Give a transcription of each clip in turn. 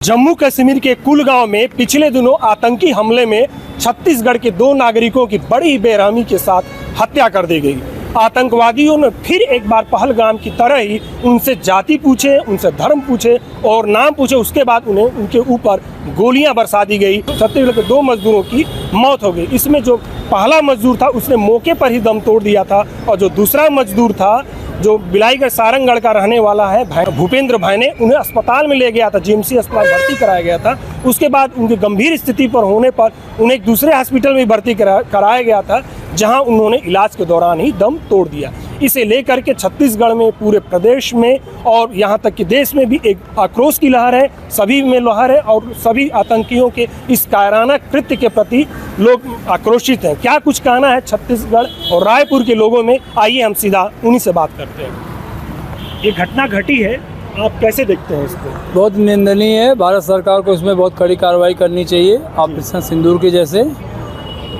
जम्मू कश्मीर के कुलगांव में पिछले दिनों आतंकी हमले में छत्तीसगढ़ के 2 नागरिकों की बड़ी बेरहमी के साथ हत्या कर दी गई। आतंकवादियों ने फिर एक बार पहलगाम की तरह ही उनसे जाति पूछे, उनसे धर्म पूछे और नाम पूछे। उसके बाद उन्हें उनके ऊपर गोलियां बरसा दी गई। छत्तीसगढ़ के 2 मजदूरों की मौत हो गई। इसमें जो पहला मजदूर था उसने मौके पर ही दम तोड़ दिया था और जो दूसरा मजदूर था जो बिलाईगढ़ सारंगगढ़ का रहने वाला है भूपेंद्र भाई ने, उन्हें अस्पताल में ले गया था, जीएमसी अस्पताल भर्ती कराया गया था। उसके बाद उनकी गंभीर स्थिति पर होने पर उन्हें एक दूसरे हॉस्पिटल में भर्ती कराया गया था, जहां उन्होंने इलाज के दौरान ही दम तोड़ दिया। इसे लेकर के छत्तीसगढ़ में, पूरे प्रदेश में और यहाँ तक कि देश में भी एक आक्रोश की लहर है, सभी में लहर है और सभी आतंकियों के इस कायराना कृत्य के प्रति लोग आक्रोशित हैं। क्या कुछ कहना है छत्तीसगढ़ और रायपुर के लोगों में, आइए हम सीधा उन्हीं से बात करते हैं। ये घटना घटी है, आप कैसे देखते हैं इसको? बहुत निंदनीय है। भारत सरकार को इसमें बहुत कड़ी कार्रवाई करनी चाहिए, ऑपरेशन सिंदूर के जैसे।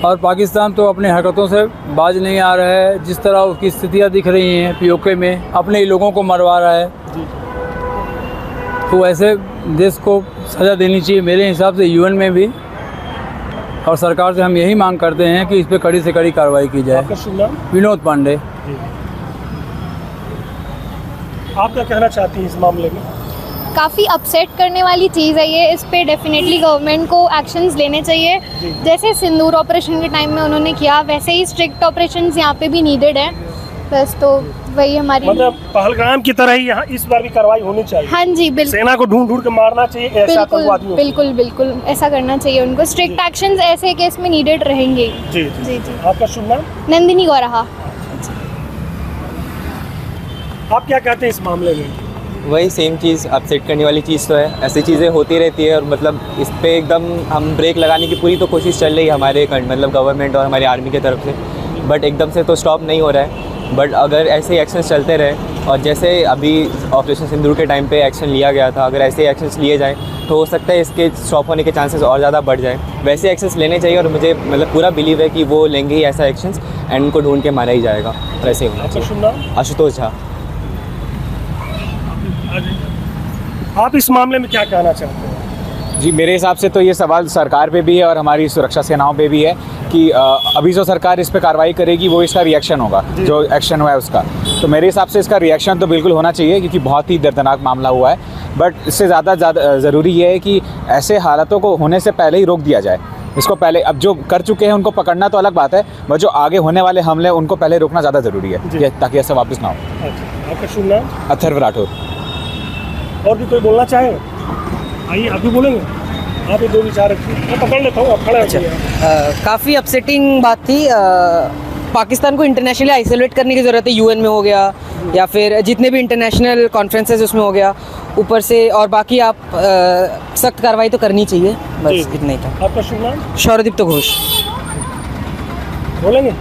और पाकिस्तान तो अपने हरकतों से बाज नहीं आ रहा है। जिस तरह उसकी स्थितियां दिख रही हैं पीओके में, अपने ही लोगों को मरवा रहा है, तो ऐसे देश को सज़ा देनी चाहिए मेरे हिसाब से, यूएन में भी। और सरकार से हम यही मांग करते हैं कि इस पर कड़ी से कड़ी कार्रवाई की जाए। विनोद पांडे। आप क्या कहना चाहती हैं इस मामले में? काफ़ी अपसेट करने वाली चीज़ है ये। इस पे डेफिनेटली गवर्नमेंट को एक्शंस लेने चाहिए। जैसे सिंदूर ऑपरेशन के टाइम में उन्होंने किया, वैसे ही स्ट्रिक्ट ऑपरेशंस यहाँ पे भी नीडेड है। बस तो वही हमारी, मतलब पहलगाम की तरह ही यहाँ इस बार भी कार्रवाई होनी चाहिए। हाँ जी, बिल्कुल। सेना को ढूंढ के मारना चाहिए ऐसा आतंकवादियों। बिल्कुल ऐसा करना चाहिए उनको। स्ट्रिक्ट एक्शंस ऐसे केस में नीडेड रहेंगे। जी जी जी। आपका शुभ नाम? नंदिनी गौरहा। आप क्या कहते हैं इस मामले में? वही सेम चीज़, अपसेट करने वाली चीज़ तो है। ऐसी चीज़ें होती रहती है और मतलब इस पे एकदम हम ब्रेक लगाने की पूरी तो कोशिश चल रही है हमारे मतलब गवर्नमेंट और हमारी आर्मी की तरफ से, बट एकदम से तो स्टॉप नहीं हो रहा है। बट अगर ऐसे एक्शंस चलते रहे और जैसे अभी ऑपरेशन सिंदूर के टाइम पे एक्शन लिया गया था, अगर ऐसे एक्शंस लिए जाएँ तो हो सकता है इसके स्टॉप होने के चांसेस और ज़्यादा बढ़ जाए। वैसे एक्शंस लेने चाहिए और मुझे मतलब पूरा बिलीव है कि वो लेंगे ही ऐसा एक्शंस, एंड उनको ढूंढ के मारा ही जाएगा। वैसे होना चाहिए। आशुतोष झा। आप इस मामले में क्या कहना चाहते हैं? जी, मेरे हिसाब से तो ये सवाल सरकार पे भी है और हमारी सुरक्षा सेनाओं पे भी है कि अभी जो सरकार इस पे कार्रवाई करेगी वो इसका रिएक्शन होगा, जो एक्शन हुआ है उसका। तो मेरे हिसाब से इसका रिएक्शन तो बिल्कुल होना चाहिए क्योंकि बहुत ही दर्दनाक मामला हुआ है। बट इससे ज़्यादा ज़रूरी ये है कि ऐसे हालातों को होने से पहले ही रोक दिया जाए इसको। पहले अब जो कर चुके हैं उनको पकड़ना तो अलग बात है, बट जो आगे होने वाले हमले उनको पहले रोकना ज़्यादा ज़रूरी है ताकि ऐसा वापस ना हो। आपका शुभ नाम? अथर्व राठौर। और भी कोई बोलना चाहे? आइए, आप भी बोलेंगे। आप ये 2 विचार रखिए, मैं पकड़ लेता हूँ, आप खड़े हो जाइए। काफ़ी अपसेटिंग बात थी। पाकिस्तान को इंटरनेशनली आइसोलेट करने की ज़रूरत है, यूएन में हो गया या फिर जितने भी इंटरनेशनल कॉन्फ्रेंसेस उसमें हो गया ऊपर से। और बाकी आप सख्त कार्रवाई तो करनी चाहिए, बस इतना ही था। आपका शुभ नाम? शौर्यदीप्त घोष। बोलेंगे?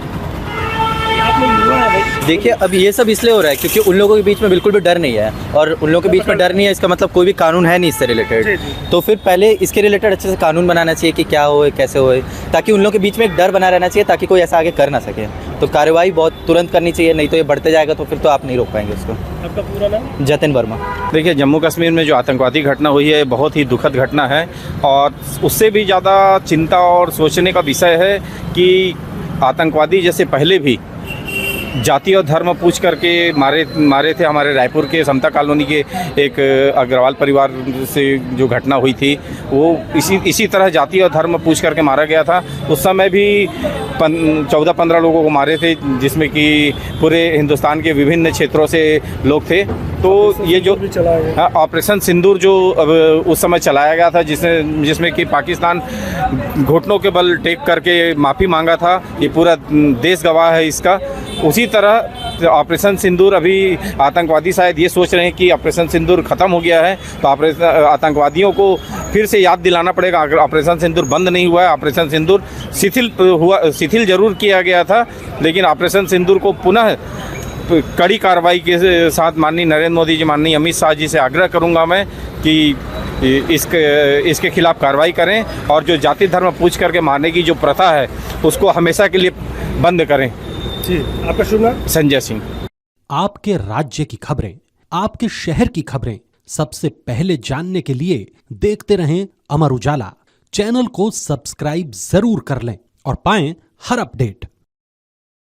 देखिए, अब ये सब इसलिए हो रहा है क्योंकि उन लोगों के बीच में बिल्कुल भी डर नहीं है, और उन लोगों के बीच में डर नहीं है इसका मतलब कोई भी कानून है नहीं इससे रिलेटेड। तो फिर पहले इसके रिलेटेड अच्छे से कानून बनाना चाहिए कि क्या होए कैसे होए, ताकि उन लोगों के बीच में एक डर बना रहना चाहिए ताकि कोई ऐसा आगे कर ना सके। तो कार्रवाई बहुत तुरंत करनी चाहिए, नहीं तो ये बढ़ते जाएगा तो फिर तो आप नहीं रोक पाएंगे उसको। आपका पूरा नाम? जतिन वर्मा। देखिए, जम्मू कश्मीर में जो आतंकवादी घटना हुई है बहुत ही दुखद घटना है, और उससे भी ज़्यादा चिंता और सोचने का विषय है कि आतंकवादी जैसे पहले भी जाति और धर्म पूछ करके मारे थे। हमारे रायपुर के समता कॉलोनी के एक अग्रवाल परिवार से जो घटना हुई थी वो इसी तरह जाति और धर्म पूछ करके मारा गया था। उस समय भी 14-15 लोगों को मारे थे, जिसमें कि पूरे हिंदुस्तान के विभिन्न क्षेत्रों से लोग थे। तो ये जो ऑपरेशन सिंदूर जो उस समय चलाया गया था, जिसमें कि पाकिस्तान घुटनों के बल टेक करके माफ़ी मांगा था, ये पूरा देश गवाह है इसका। उसी तरह ऑपरेशन सिंदूर, अभी आतंकवादी शायद ये सोच रहे हैं कि ऑपरेशन सिंदूर ख़त्म हो गया है, तो आतंकवादियों को फिर से याद दिलाना पड़ेगा। अगर ऑपरेशन सिंदूर बंद नहीं हुआ है, ऑपरेशन सिंदूर शिथिल जरूर किया गया था, लेकिन ऑपरेशन सिंदूर को पुनः कड़ी कार्रवाई के साथ माननीय नरेंद्र मोदी जी, माननीय अमित शाह जी से आग्रह करूंगा मैं कि इसके खिलाफ कार्रवाई करें और जो जाति धर्म पूछ करके मारने की जो प्रथा है उसको हमेशा के लिए बंद करें। जी, आपका शुभ नाम? संजय सिंह। आपके राज्य की खबरें, आपके शहर की खबरें सबसे पहले जानने के लिए देखते रहें अमर उजाला। चैनल को सब्सक्राइब जरूर कर लें और पाएं हर अपडेट।